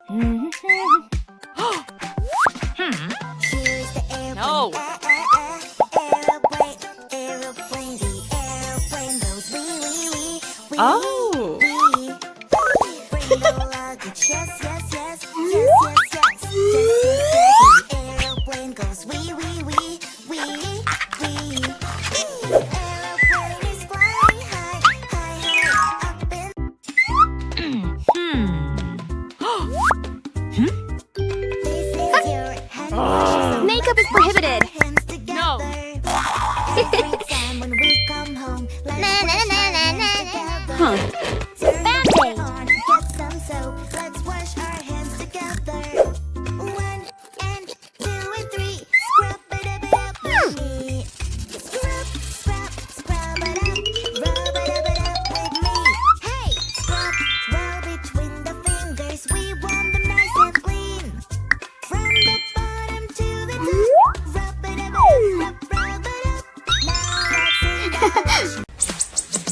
No. Oh. Makeup is prohibited. No. Huh. Band-aid.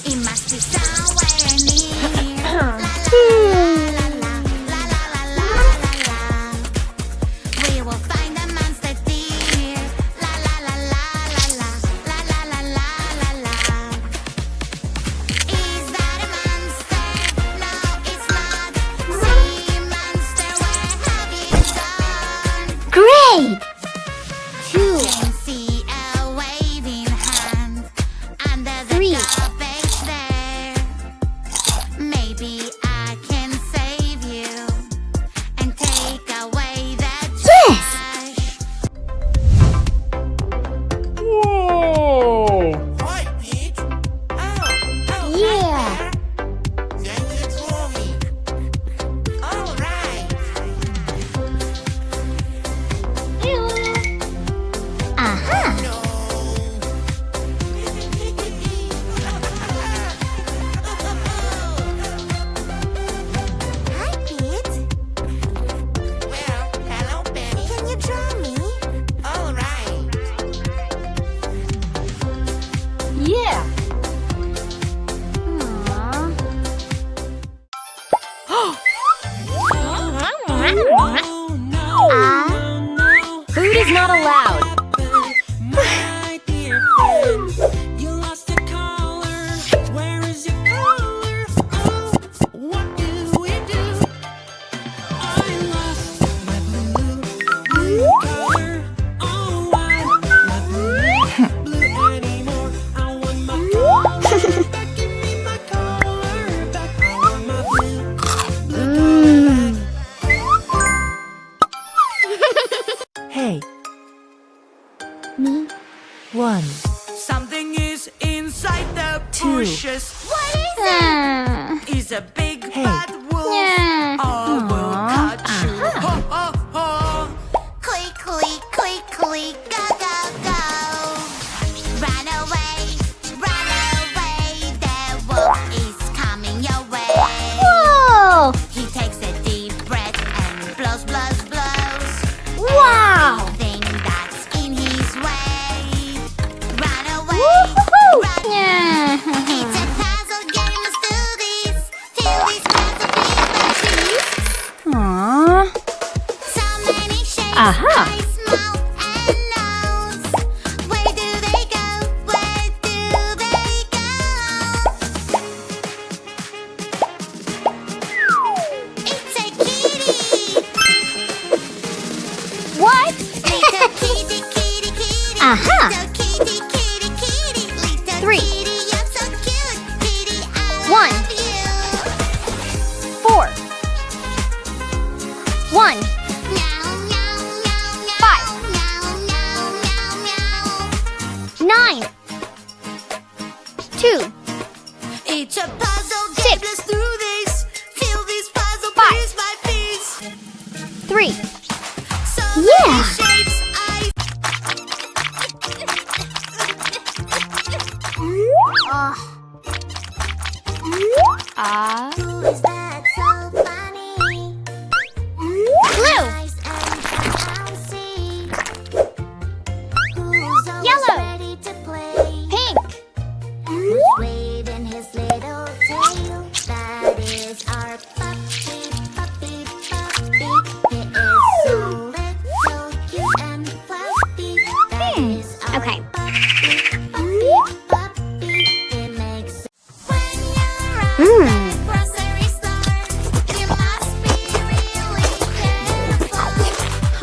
It must be somewhere near. We will find the monster dear. La la la la la la la la la la la. Is that a monster? No, it's not. See, monster, where have you gone? Great! 2, Can see a waving hand under the 3. garbage there. Maybe I can save you and take away that trash. Whoa. Hi, Pete. Yeah. Then you told me. All right. Aha. No. Hi, Pete. Well, hello, Penny. Can you draw me? All right. Yeah. Food is not allowed. My dear friend, you lost your collar. Where is your collar? Oh, what do we do? I lost my blue collar. Oh, I'm not blue anymore. I want my collar back. Give me my collar back. I want my blue collar back. Hey. Me? 1, Something is inside the 2. bushes. What is it? Is a big Hey. bad wolf. Yeah. I will Aw. cut you. Ho, ho, ho. Quickly, quickly, go, go, go. Run away, the wolf is coming your way. Whoa! He takes a deep breath and blows, blows, blows. Wow! Anything that's in his way. Run away, Woo-hoo-hoo! run. Yeah. It's a puzzle game, let's do this. Till these puzzle pieces. Aww. So many shapes, Aha. eyes, mouth, and nose. Where do they go? Where do they go? It's a kitty. What? Little kitty, kitty, kitty. Aha. Little kitty, kitty, kitty. Little 3. kitty, you're so cute. Kitty, I 1. love you. 4. 1. Meow, meow, meow, meow. 5. Meow, meow, meow, meow. 9. 2. It's a puzzle game, 6. let's do this. Fill this puzzle 5. piece by piece. 3. So Yeah. many shapes, eyes. Ah. Who is that so funny? Blue.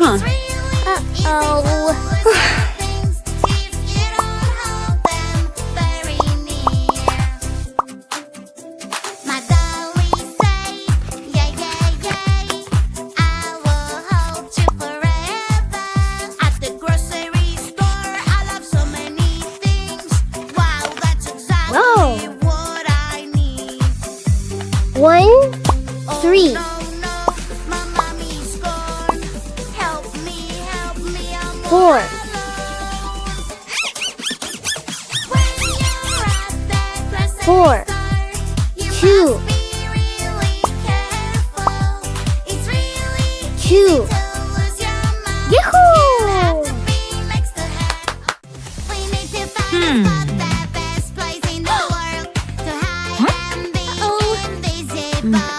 Huh. Uh-oh. My darling say, yeah, yeah, yeah, I will hold you forever. At the grocery store, I love so many things. Wow, that's exactly Whoa. what I need. 1, 3. No, no, my mommy's gone. Help me, I'm 4. all alone. When you're at the grocery 4. store, you 2. must be really careful. It's really 2. easy to lose your mind. Yahoo! You have to be next to her. We need to find a spot, the best place in the world to hide and be invisible.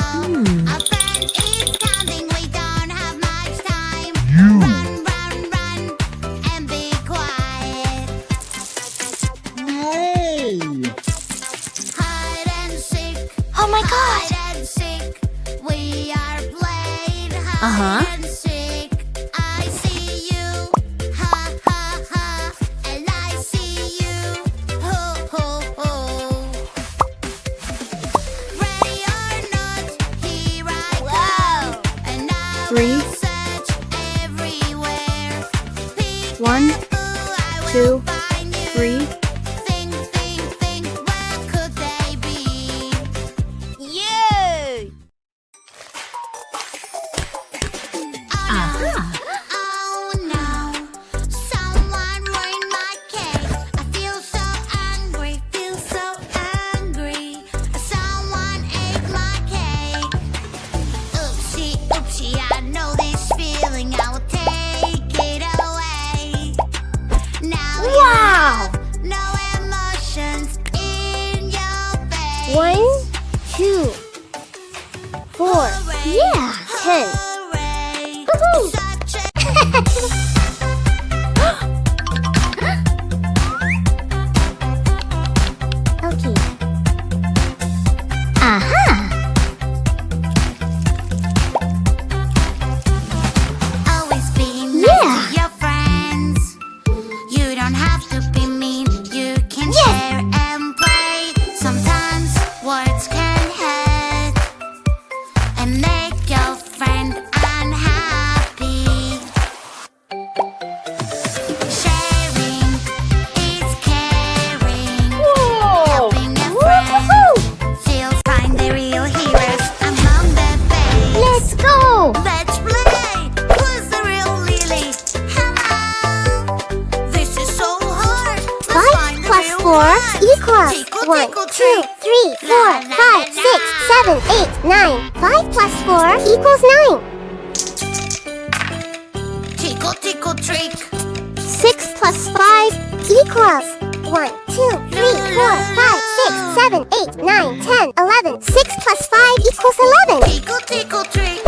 Our friend is counting, we don't have much time. Run, run, run, and be quiet. Hide and seek. Oh my God. Hide and seek. We are playing Uh-huh. hide and seek. I see you, ha ha ha, and I see you, ho ho ho. Ready or not, here I go, and I 3. will search everywhere. Peek 1, I will 2, find you. 3. Think, where could they be? Yay! Oh no, someone ruined my cake. I feel so angry, Someone ate my cake. Oopsie, oopsie, I know this feeling. I will take it away. Now you Wow. have no emotions in your face. 1, 2, 4. Yeah. 10. Hooray. Woohoo. Such a Okay. Aha. always be nice Yeah. to your friends. You don't have to be mean. You can share and play. Sometimes words can hurt and make your friend unhappy. Sharing is caring. Helping a friend feels fine. They're real heroes among the best. Let's go. Let's play. Who's the real Lily? Hello. This is so hard. Let's 5 find the plus real 4 one. equals Tickle, 1, tickle, 2, trick. 3, 4, 5, 6, 7, 8, 9. 5 plus 4 equals 9. Tickle, tickle, trick. 6 plus 5 equals 1, 2, 3, 4, 5, 6, 7, 8, 9, 10, 11. 6 plus 5 equals 11. Tickle, tickle, trick.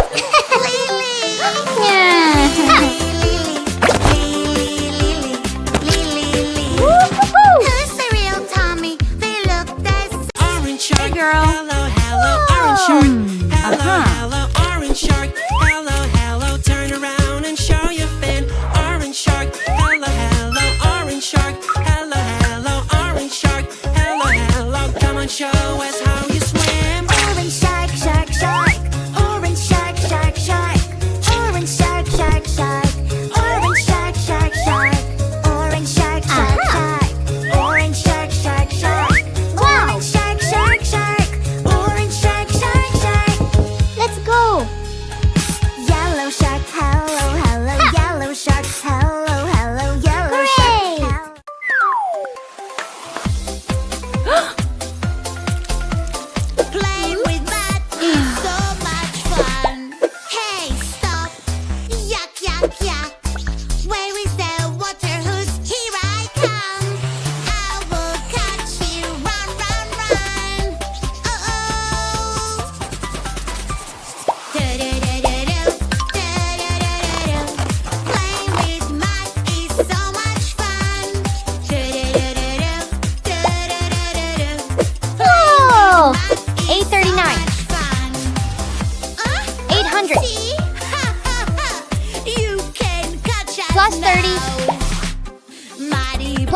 Lily. Woo-hoo-hoo. Who's the real Tommy? They look the same. Orange shark. girl. Hello, hello, orange shark. Hello, hello, orange shark. Hello, hello, turn around and show your fin. Orange shark. Hello, hello, orange shark. Hello, hello, orange shark. Hello, hello, come on, show us how you swim. Orange shark, shark, shark. Orange shark,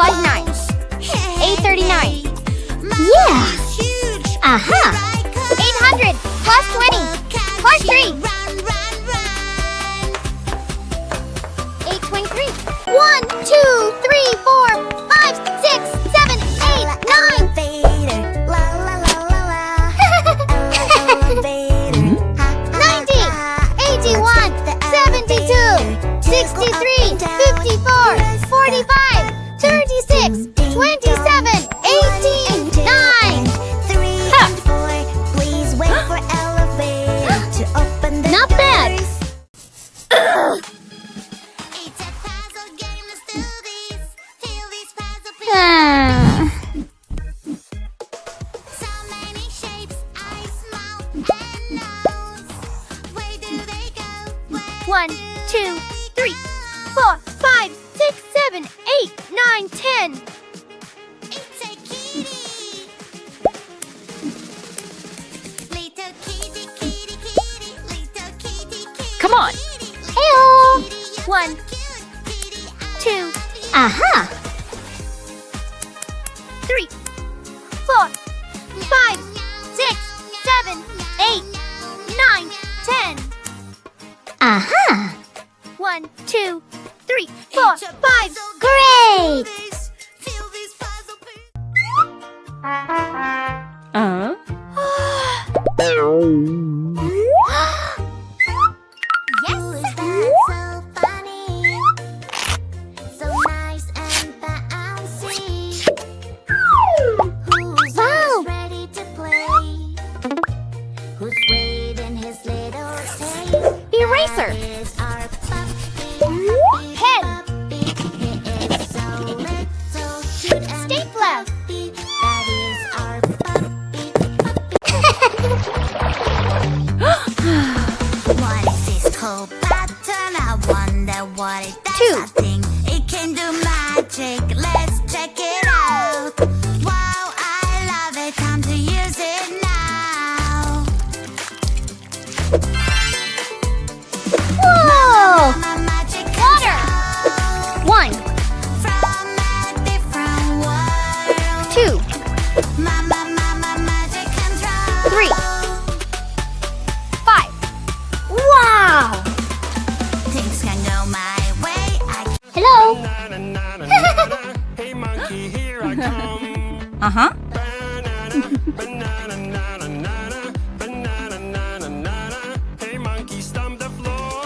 plus 9. 839. Yeah. Aha. 800 plus 20 plus 3. 823. 1, 2, 3, 4, 5, 6, 7, 8, 9. Elevator. La la la la la. Elevator. 90, 81, 72, 63, 54, 45, 36, 27, 18, 9. 3 and 4. Please wait for elevator to open the Not bad. doors. It's a puzzle game. Let's do this. Feel this puzzle piece. So many shapes, eyes, mouth, and nose. Where do they go? Where 1, 2, 3, 4, 5, 6, 7, 8, 9, 10. It's a kitty. Little kitty, kitty, kitty. Little kitty, kitty. Come on. Heyo. 1, 2, Aha. 3, 4, 5, 6, 7, 8, 9, 10. Aha. 1, 2, 3, 4, 5. Great. Feel this puzzle piece. Yes. Is that so funny? So nice and bouncy. Who's always ready to play? Who's waving his little tail? Eraser. That is our puppy. Pen. Puppy. He is so little, cute and Stapler. fluffy. That is our puppy. What is this cool pattern? I wonder what it does. 2. I think it can do magic. Let's check it out. Wow, I love it. Time to use it now. Whoa. My magic Water. control 1, from a different world. 2, My magic control 3, 5. Wow. Things can go my way. I Hello. Hey monkey, here I come. Uh-huh. Banana, banana, banana, banana, banana, banana. Hey monkey, stomp the floor.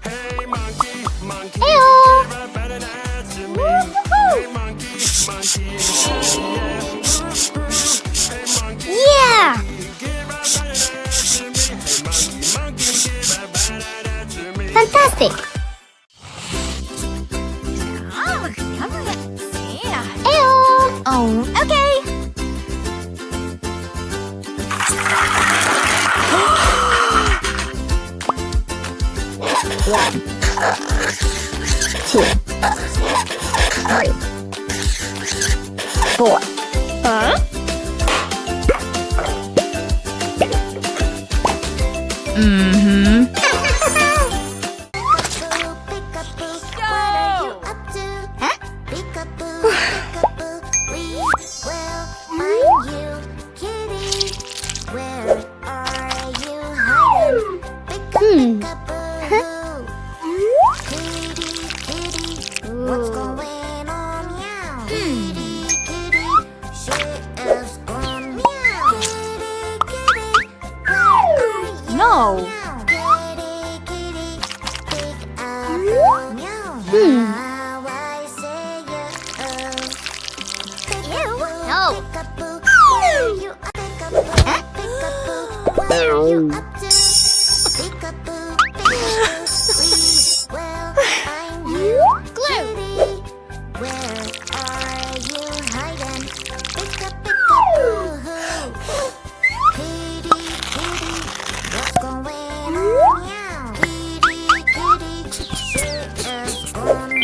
Hey monkey, monkey, Heyo. give a better answer me. Woo-hoo-hoo. Hey monkey, monkey, yeah. Hey monkey, Yeah. give a better answer me. Hey monkey, monkey, give a better answer me. Fantastic. Heyo. Oh, Okay. mm-hmm. Peekaboo, what are you up to? Peekaboo, peekaboo, we will find you. Kitty, where are you hiding? Peekaboo, kitty, kitty, what's going on meow? Kitty, kitty, she is gone meow. Kitty, kitty, where are you? No. Kitty, kitty, peekaboo, meow. Now I say No. Peekaboo, where are you up? Peekaboo, peekaboo, what are you up to? Peekaboo, peekaboo, we will find you. Glue. Kitty, where are you hiding? Peekaboo, kitty, kitty, what's going on? Meow. Kitty, kitty, she is gone.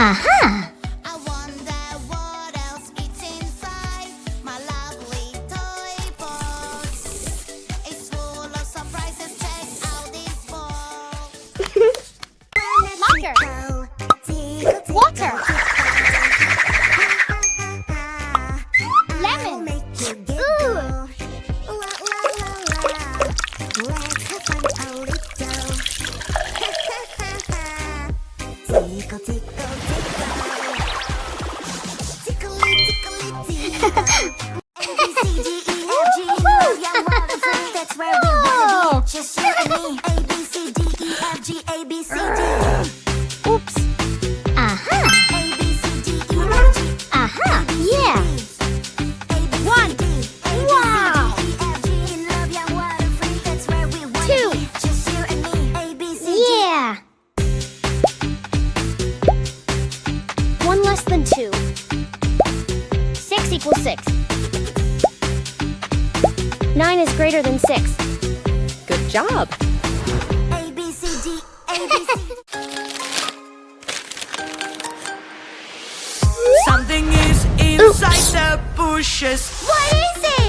Aha! I wonder what else is inside my lovely toy box. It's full of surprises. Check out this box. Locker. Water. Lemon. Ooh. Let's have fun a little. Tickle, tickle, tickle. Tickly, tickly, tickle. A, B, C, D, E, F, G. Love young, wild, and free. That's where we wanna be. Just you and me. A, B, C, D, E, F, G, A, B, C, D. Oops. Aha! A, B, C, D, E, F, G. Aha! Yeah! One. Wow. Two. Just you and me. A, B, C, D. Yeah! 1 less than 2. 6 equals 6. 9 is greater than 6. Good job. A, B, C, D. A, B, C. Something is inside the bushes. What is it?